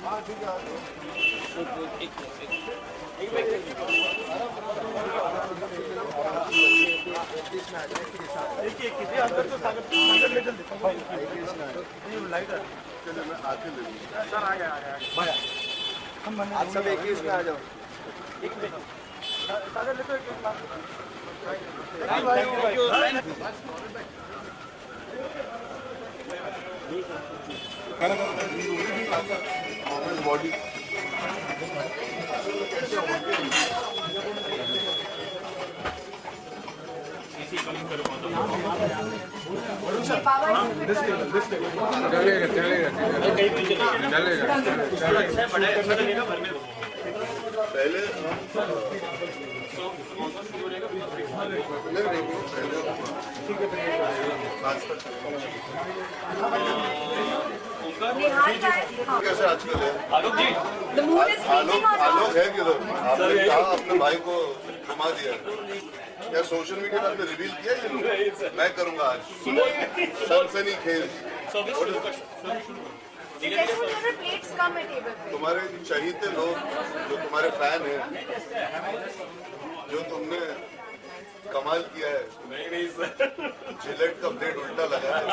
हाँ ठीक है। चलिए मैं आके ले लूँगा। सर आ गया आप सब 21 में आ जाओ। सागर ले तो बॉडी पहले कैसे आजकल है आलोक है किधर? आपने कहा अपने भाई को घुमा दिया या सोशल मीडिया पर आपने रिवील किया? मैं करूंगा आज सनसनी खेल। तुम्हारे चहीते लोग जो तुम्हारे फैन हैं, जो तुमने कमाल किया है, जिलेट का ब्लेड उल्टा लगा है।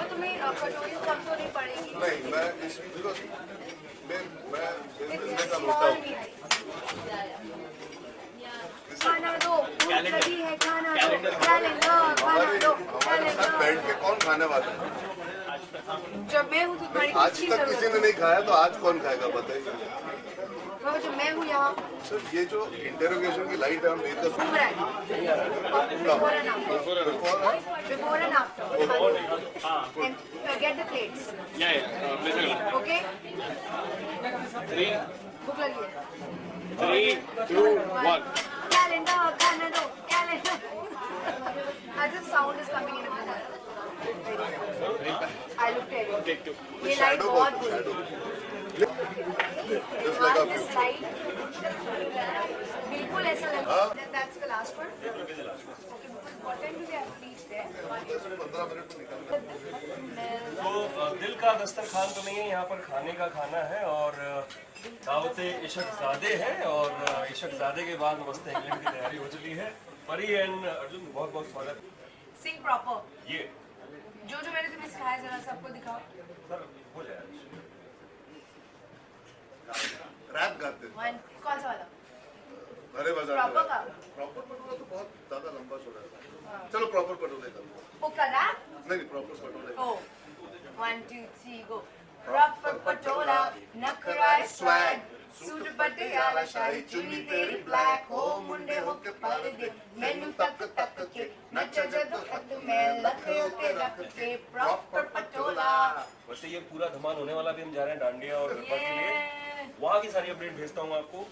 तुम्हें कटोरी कम तो नहीं पड़ेगी? नहीं, मैं इस मैं मिलने का मोटा हूँ। खाना दो, लगी है खाना दो, हमारे साथ बैठ के कौन खाने वाला है? जब मैं हूँ तो आज तक किसी ने नहीं खाया, तो आज कौन खाएगा बताइए? जब मैं हूँ यहाँ सर, ये जो इंटरोगेशन की लाइट है हम देख भूख लगी है। 3, 2, 1 Calendar, calendar, calendar. As if sound is coming in. I look terrible. Take two. ये लाइट बहुत बुरी है। This light बिल्कुल ऐसा लगा। That's the last one. Okay, what time do we have to reach there? 15 minute में निकलना। तो दिल का दस्तरखान तो नहीं है, यहाँ पर खाने का खाना है और दावते इशकजादे हैं और इशकजादे के बाद मस्त इंग्लैंड की तैयारी हो चुकी है। परी एंड अर्जुन बहुत बहुत स्वागत। सिंग प्रॉपर। ये जो मैंने तुम्हें सिखाया जरा सबको दिखाओ। सर हो जाए। रैप गाते। कौन सा वाला? भरे बाजार। प्रॉपर का। प्रॉपर पटोला तो बहुत ज्यादा लंबा छोड़ा है। चलो प्रॉपर पटोले का। ओका रैप? नहीं प्रॉपर पटोले। ओ 1 2 3 गो। प्रॉपर पटोला नखरा स्वैग सूट पटियाला शाही चुन्नी तेरी ब्लैक हो मुंडे हो के पर्दे मेनू तक तक के नच जद हद में लखे के रख के प्रॉपर पटोला। वैसे ये पूरा धमाल होने वाला भी हम जा रहे हैं डांडिया और गरबा के लिए। वहाँ की सारी अपडेट भेजता हूँ आपको।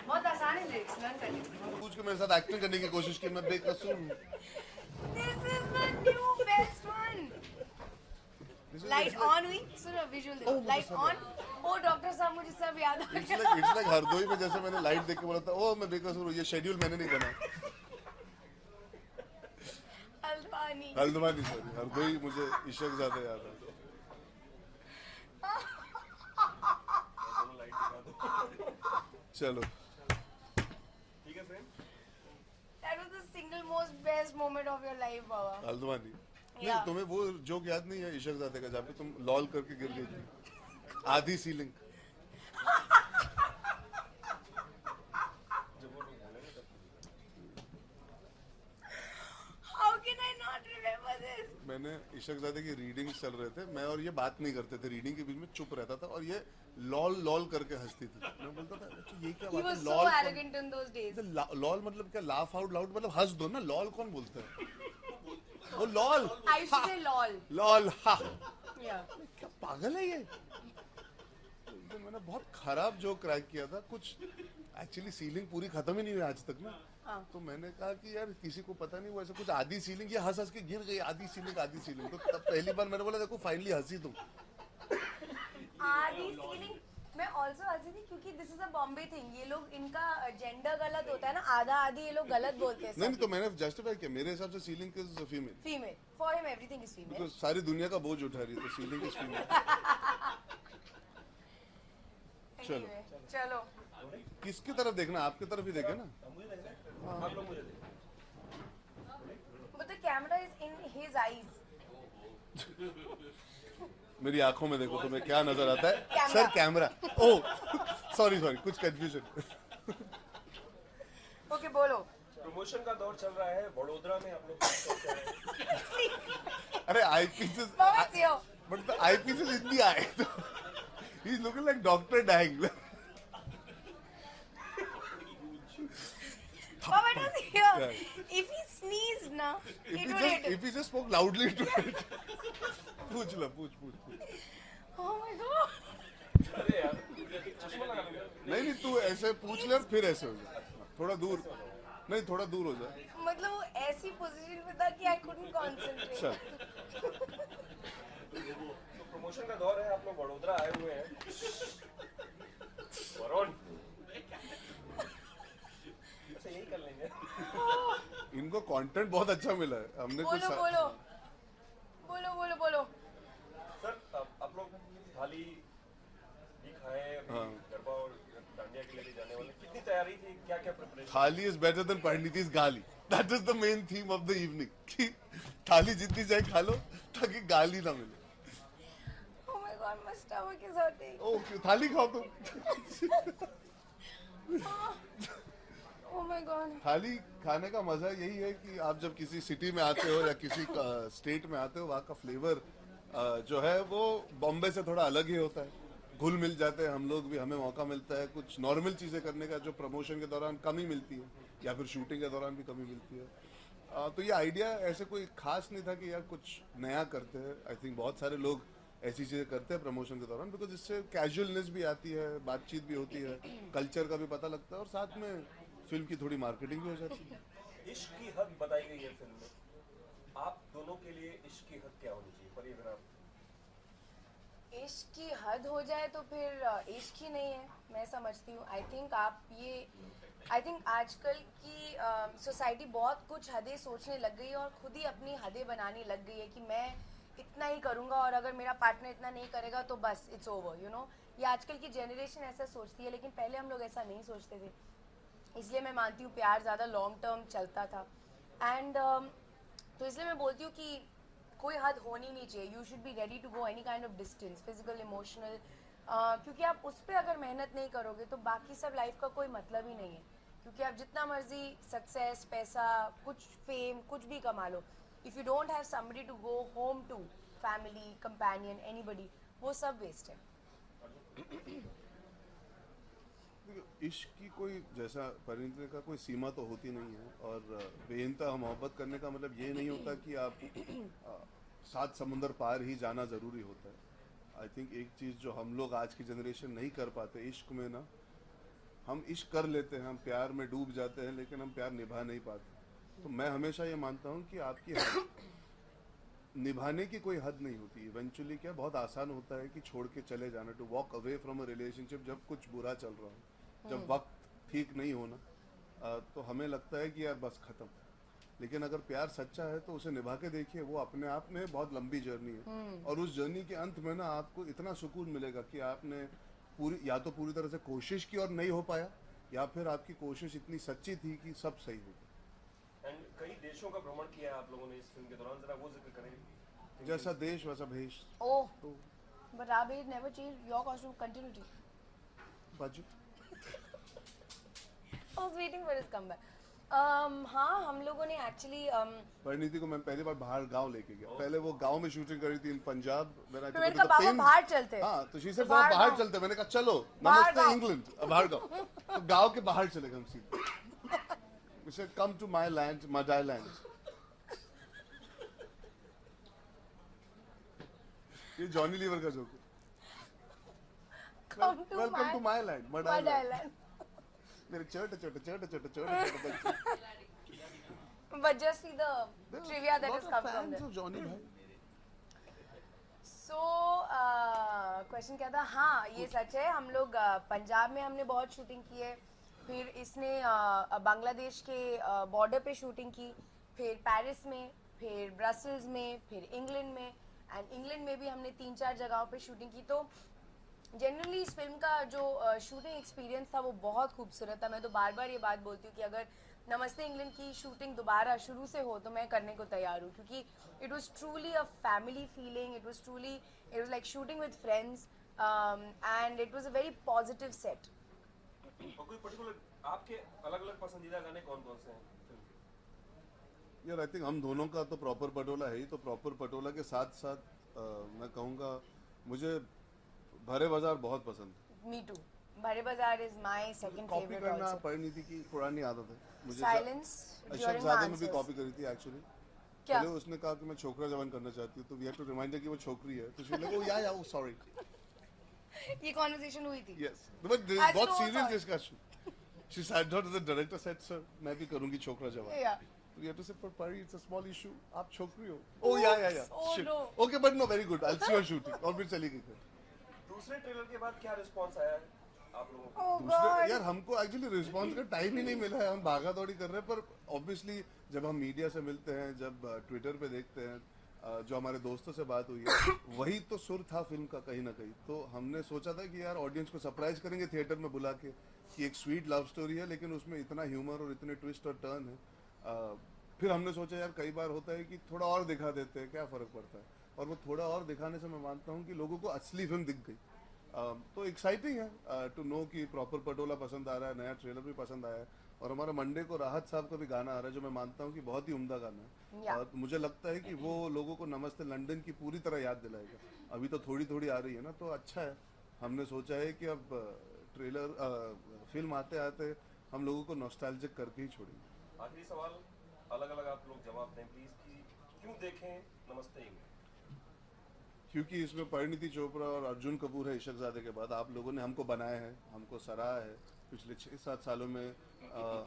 बहुत आसान है लिरिक्स लर्न करने की। पूछ के मेरे साथ एक्टिंग करने की कोशिश की, मैं बेकसूर हूँ। This is the new best one. Light on हुई, सुनो विजुअल देखो। Light on. ओ डॉक्टर साहब मुझे सब याद आ गया। इट्स लाइक हरदोई में जैसे मैंने लाइट देख के बोला था, ओ मैं बेकसूर हूँ, ये शेड्यूल मैंने नहीं बना। हल्द्वानी सॉरी, हरदोई मुझे इशक ज्यादा याद है। चलो ठीक है friend. That was the single most best moment of your life, बाबा। हल्द्वानी। नहीं तुम्हें वो जोक याद नहीं है इशक ज़ादे का, जहाँ पे तुम लॉल करके गिर गई थी आधी ceiling? How can I not remember this? मैंने इशक ज़ादे की रीडिंग्स चल रहे थे, मैं और ये बात नहीं करते थे, रीडिंग के बीच में चुप रहता था और ये लॉल लॉल करके हंसती थी। मैं बोलता था अच्छा ये क्या बात है? He was so arrogant in those days. Lol मतलब क्या? लाफ आउट लाउड मतलब हंस दो ना। लॉल कौन बोलता है? वो lol. I used to say lol. Lol हा। Yeah. क्या पागल है ये? तो मैंने बहुत खराब जो क्रैक किया था। कुछ एक्चुअली सीलिंग पूरी खत्म ही नहीं हुई आज तक ना। तो मैंने कहा कि यार किसी को पता नहीं, वो ऐसा कुछ आधी सीलिंग, ये हंस हंस के गिर गई आधी सीलिंग आधी सीलिंग। तो तब पहली बार मैंने बोला देखो फाइनली हंसी तुम। आधी सीलिंग मैं also Azini, क्योंकि this is a Bombay thing. ये लोग इनका जेंडर गलत होता है ना, आधा आधी ये लोग गलत बोलते हैं. नहीं तो मैंने जस्टिफाई किया, मेरे हिसाब से ceiling is female. Female. For him everything is female. तो सारी दुनिया का बोझ उठा रही है तो सीलिंग इज फीमेल. Anyway, चलो. किसकी तरफ देखना, आपकी तरफ ही देखे ना. आप लोग मुझे देखो। But the camera is in his eyes. मेरी आंखों में देखो तुम्हें क्या नजर आता है. Camera. Sir camera. Oh sorry कुछ कंफ्यूजन. Okay, बोलो. प्रमोशन का दौर चल रहा है वडोदरा में, आप लोग क्या सोच रहे हैं? अरे eye pieces Mohammed Sio. But the eye pieces in the eye. He is looking like doctor dying. Mohammed is here. If he sneezed, na, it would hit him. If he just spoke loudly to it. पूछ. Oh my God. अरे यार, चश्मा लगा लूंगा। नहीं तू ऐसे पूछ ले और फिर ऐसे हो जा. थोड़ा दूर हो जा. मतलब वो ऐसी पोजीशन में था कि I couldn't concentrate. चल. तो प्रमोशन का दौर है, आप लोग वडोदरा आए हुए हैं। वरुण, अच्छा यही कर लेंगे। इनको कंटेंट बहुत अच्छा मिला है. हमने कुछ बोलो. सर, आप लोग थाली भी खाए अभी, हाँ. गरबा और डांडिया के लिए भी जाने वाले, कितनी तैयारी थी, क्या प्रिपरेशन? थाली इज बेटर देन परिणीति's गाली. That is the main theme of the evening. कि थाली जितनी चाहे खा लो ताकि गाली ना मिले. Oh my God, my stomach is hurting. Okay थाली खाओ तुम. Oh my God. थाली खाने का मजा यही है कि आप जब किसी सिटी में आते हो या किसी स्टेट में आते हो, वहाँ का फ्लेवर जो है वो बॉम्बे से थोड़ा अलग ही होता है. घुल मिल जाते हैं हम लोग भी, हमें मौका मिलता है कुछ नॉर्मल चीजें करने का जो प्रमोशन के दौरान कमी मिलती है या फिर शूटिंग के दौरान भी कमी मिलती है. तो ये आइडिया ऐसे कोई खास नहीं था कि यार कुछ नया करते हैं. आई थिंक बहुत सारे लोग ऐसी चीजें करते हैं प्रमोशन के दौरान, बिकॉज इससे कैजुअलनेस भी आती है, बातचीत भी होती है, कल्चर का भी पता लगता है और साथ में फिल्म की थोड़ी मार्केटिंग भी हो जाती है. इश्क की हद बताई गई है फिल्म में, आप दोनों के लिए इश्क की हद क्या होनी चाहिए? पर ये आप इश्क की हद हो जाए तो फिर इश्क ही नहीं है, मैं समझती हूँ. आई थिंक आजकल की सोसाइटी बहुत कुछ हदें सोचने लग गई है और खुद ही अपनी हदें बनाने लग गई है कि मैं इतना ही करूँगा और अगर मेरा पार्टनर इतना नहीं करेगा तो बस इट्स ओवर, यू नो. ये आजकल की जनरेशन ऐसा सोचती है, लेकिन पहले हम लोग ऐसा नहीं सोचते थे. इसलिए मैं मानती हूँ प्यार ज़्यादा लॉन्ग टर्म चलता था. एंड तो इसलिए मैं बोलती हूँ कि कोई हद होनी नहीं चाहिए. You should be ready to go any kind of distance, physical, emotional, क्योंकि आप उस पर अगर मेहनत नहीं करोगे तो बाकी सब लाइफ का कोई मतलब ही नहीं है. क्योंकि आप जितना मर्जी सक्सेस, पैसा, कुछ फेम, कुछ भी कमा लो, if you don't have somebody to go home to, family, companion, anybody, वो सब वेस्ट है. इश्क की कोई जैसा परिणति का कोई सीमा तो होती नहीं है और बेइंतहा मोहब्बत करने का मतलब ये नहीं होता कि आप 7 समुंदर पार ही जाना ज़रूरी होता है. आई थिंक एक चीज़ जो हम लोग आज की जनरेशन नहीं कर पाते इश्क में ना, हम इश्क कर लेते हैं, हम प्यार में डूब जाते हैं लेकिन हम प्यार निभा नहीं पाते. तो मैं हमेशा ये मानता हूँ कि आपकी निभाने की कोई हद नहीं होती. इवेंचुअली क्या बहुत आसान होता है कि छोड़ के चले जाना, to walk away from a relationship जब कुछ बुरा चल रहा हो, जब वक्त ठीक नहीं होना, तो हमें लगता है कि यार बस खत्म. लेकिन अगर प्यार सच्चा है तो उसे निभा के देखिए, वो अपने आप में बहुत लंबी जर्नी है. और उस जर्नी के अंत में ना आपको इतना सुकून मिलेगा कि आपने या तो पूरी तरह से कोशिश की और नहीं हो पाया, या फिर आपकी कोशिश इतनी सच्ची थी कि सब सही हो गया. एंड कई देशों का भ्रमण किया है आप लोगों ने इस फिल्म के दौरान, जरा वो जिक्र करें. जैसा देश वैसा भेष. Oh, तो but Abhi never changed your costume continuity. Budget I was waiting for his comeback. हाँ, हम लोगों ने एक्चुअली परिणीति को मैं पहली बार बाहर गांव लेके गया. पहले वो गांव में शूटिंग करी थी इन पंजाब. मैंने कहा बाबा बाहर चलते. हाँ, तो शी से बाहर चलते. मैंने कहा चलो नमस्ते इंग्लैंड, बाहर गाँव. तो गांव के बाहर चले गए हम सीधे. We said come to my land, Madai land. ये जॉनी लीवर का जोक है. Welcome to my land, Madai land. मेरे छोटे बच्चे. But just see the trivia that has come from there. Jolly bhai. So question क्या था? हाँ, ये सच है, हम लोग पंजाब में हमने बहुत शूटिंग की है, फिर इसने बांग्लादेश के बॉर्डर पे शूटिंग की, फिर पेरिस में, फिर ब्रसल्स में, फिर इंग्लैंड में, एंड इंग्लैंड में भी हमने 3-4 जगहों पे शूटिंग की। तो जनरली इस फिल्म का जो शूटिंग एक्सपीरियंस था वो बहुत खूबसूरत था। मैं तो बार बार ये बात बोलती हूँ कि अगर नमस्ते इंग्लैंड की शूटिंग दोबारा शुरू से हो तो मैं करने को तैयार हूँ, क्योंकि it was truly a family feeling, it was like shooting with friends, and it was a very positive set. और कोई पर्टिकुलर आपके अलग-अलग पसंदीदा गाने कौन-कौन से हैं फिल्म के? यार आई थिंक हम दोनों का तो प्रॉपर पटोला है ही, तो प्रॉपर पटोला के साथ साथ मैं कहूँगा मुझे भरे बाजार बहुत पसंद है। मी टू, भरे बाजार is my second copy favourite करना आल्सो। परिणीति की पुरानी आदत है मुझे। साइलेंस अशोक ड्यूरिंग ज़ादे में भी आंसर्स। कॉपी करी थी एक्चुअली। क्या? पहले उसने कहा कि मैं छोकरा जवान करना चाहती हूँ, तो वी हैव टू रिमाइंड कि वो छोकरी है, तो शी लाइक ओ या ओ सॉरी। ये कॉन्वर्सेशन हुई थी। यस, बट आज बहुत तो serious sorry. Discussion. She sat down to the director said sir मैं भी करूंगी छोकरा जवान। या You have to say, but Pari, it's a small issue. आप छोकरी हो। Oh yeah. Oh, Shit. no. Okay, but no, very good. I'll see you on shooting. और फिर चली गई फिर। दूसरे ट्रेलर के बाद क्या रिस्पांस आया है आप लोगों को? ओह दूसरे गॉड। यार हमको एक्चुअली रिस्पांस का टाइम ही नहीं मिला है, हम भागा दौड़ी कर रहे हैं, पर ऑब्वियसली जब हम मीडिया से मिलते हैं, जब ट्विटर पे देखते हैं, जो हमारे दोस्तों से बात हुई है, वही तो सुर था फिल्म का कहीं ना कहीं। तो हमने सोचा था कि यार ऑडियंस को सरप्राइज करेंगे थिएटर में बुला के कि एक स्वीट लव स्टोरी है, लेकिन उसमें इतना ह्यूमर और इतने ट्विस्ट और टर्न है। फिर हमने सोचा यार कई बार होता है कि थोड़ा और दिखा देते हैं, क्या फ़र्क पड़ता है, और वो थोड़ा और दिखाने से मैं मानता हूँ कि लोगों को असली फिल्म दिख गई। तो एक्साइटिंग है टू नो कि प्रॉपर पटोला पसंद आ रहा है, नया ट्रेलर भी पसंद आया है, और हमारा मंडे को राहत साहब का भी गाना आ रहा है जो मैं मानता हूँ कि बहुत ही उम्दा गाना है। Yeah. और मुझे लगता है कि वो लोगों को नमस्ते लंदन की पूरी तरह याद दिलाएगा। अभी तो थोड़ी थोड़ी आ रही है ना, तो अच्छा है। हमने सोचा है कि अब ट्रेलर फिल्म आते आते हम लोगों को नॉस्टैल्जिक करके ही छोड़ेंगे। आखिरी सवाल अलग-अलग आप लोग जवाब दें प्लीज कि क्यों देखें नमस्ते इंग्लैंड? क्योंकि इसमें परिणीति चोपड़ा और अर्जुन कपूर है इशक ज़ादे के बाद। आप लोगों ने हमको बनाया है, हमको सराहा है। पिछले 6-7 सालों में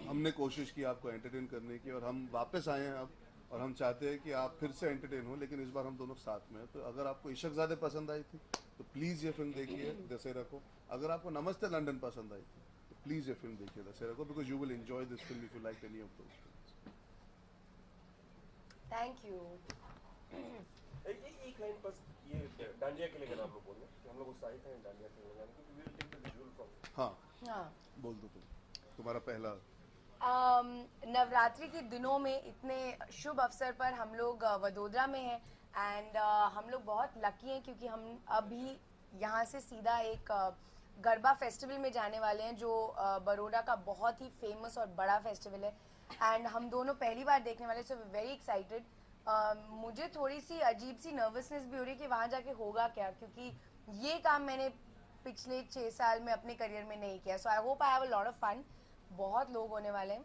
हमने कोशिश की आपको एंटरटेन करने की, और हम वापस आए हैं अब, और हम चाहते हैं कि आप फिर से एंटरटेन हो, लेकिन इस बार हम दोनों साथ में हैं। तो अगर आपको इशक ज़ादे पसंद आई थी तो प्लीज़ ये फिल्म देखिए दशहरा को। अगर आपको नमस्ते लंदन पसंद आई थी तो प्लीज़ ये फिल्म देखिए दशहरा को, because you will enjoy this film if you like any of those films. Thank you. एक लाइन बस ये डांडिया के लिए अगर आप लोग बोल रहे हैं कि हम लोग उत्साहित हैं डांडिया खेलने जाने के, we will take the visual from. हाँ, बोल दो तुम्हारा पहला। नवरात्रि के दिनों में इतने शुभ अवसर पर हम लोग वडोदरा में हैं, एंड हम लोग बहुत लकी हैं क्योंकि हम अभी यहाँ से सीधा एक गरबा फेस्टिवल में जाने वाले हैं जो बड़ौदा का बहुत ही फेमस और बड़ा फेस्टिवल है, एंड हम दोनों पहली बार देखने वाले, सो वेरी एक्साइटेड। मुझे थोड़ी सी अजीब सी नर्वसनेस भी हो रही है कि वहाँ जाके होगा क्या, क्योंकि ये काम मैंने पिछले 6 साल में अपने करियर में नहीं किया। So I hope I have a lot of fun. बहुत लोग होने वाले हैं।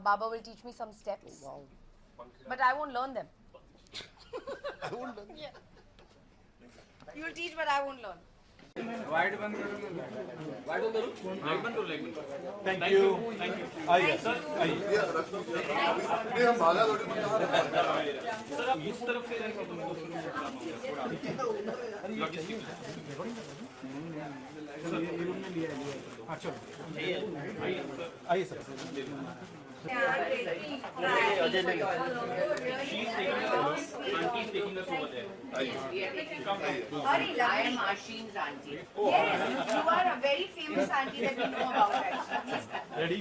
Baba will teach me some steps, but I won't learn them. You will teach but I won't learn. Wide बंद करो, वाइड बंद करो, लेग बंद। Thank you. आइए सर, आइए। ये हम भागा दौड़ी सर आप इस तरफ से हाँ चलो, आइए sir. I am Ashin's auntie. Yes, you are a very famous auntie that we know about actually. Ready?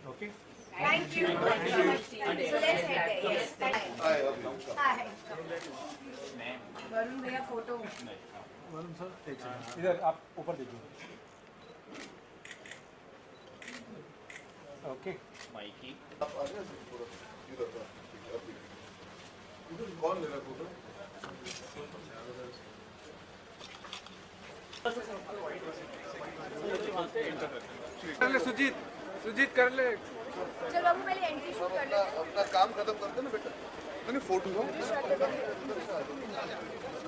Okay. Thank you. Thank you so much. So let's head there. Yes. Hi. Varun भैया photo. Varun sir एक second, इधर आप ऊपर देखिए। Okay. Mikey आप आ गए पूरा इधर का, ठीक है, इधर कौन ले रहा फोटो? कर ले सुजीत कर ले। चलो बाबू पहले एंट्री शूट कर लेते हैं। अपना काम खत्म करते ना बेटा। मैंने फोटो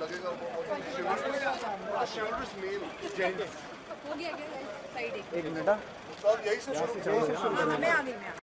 लगेगा शोल्डर्स मेल जेंट्स। हो गया क्या? साइड एक। एक मिनट। सब यही से शुरू मैं आ गई।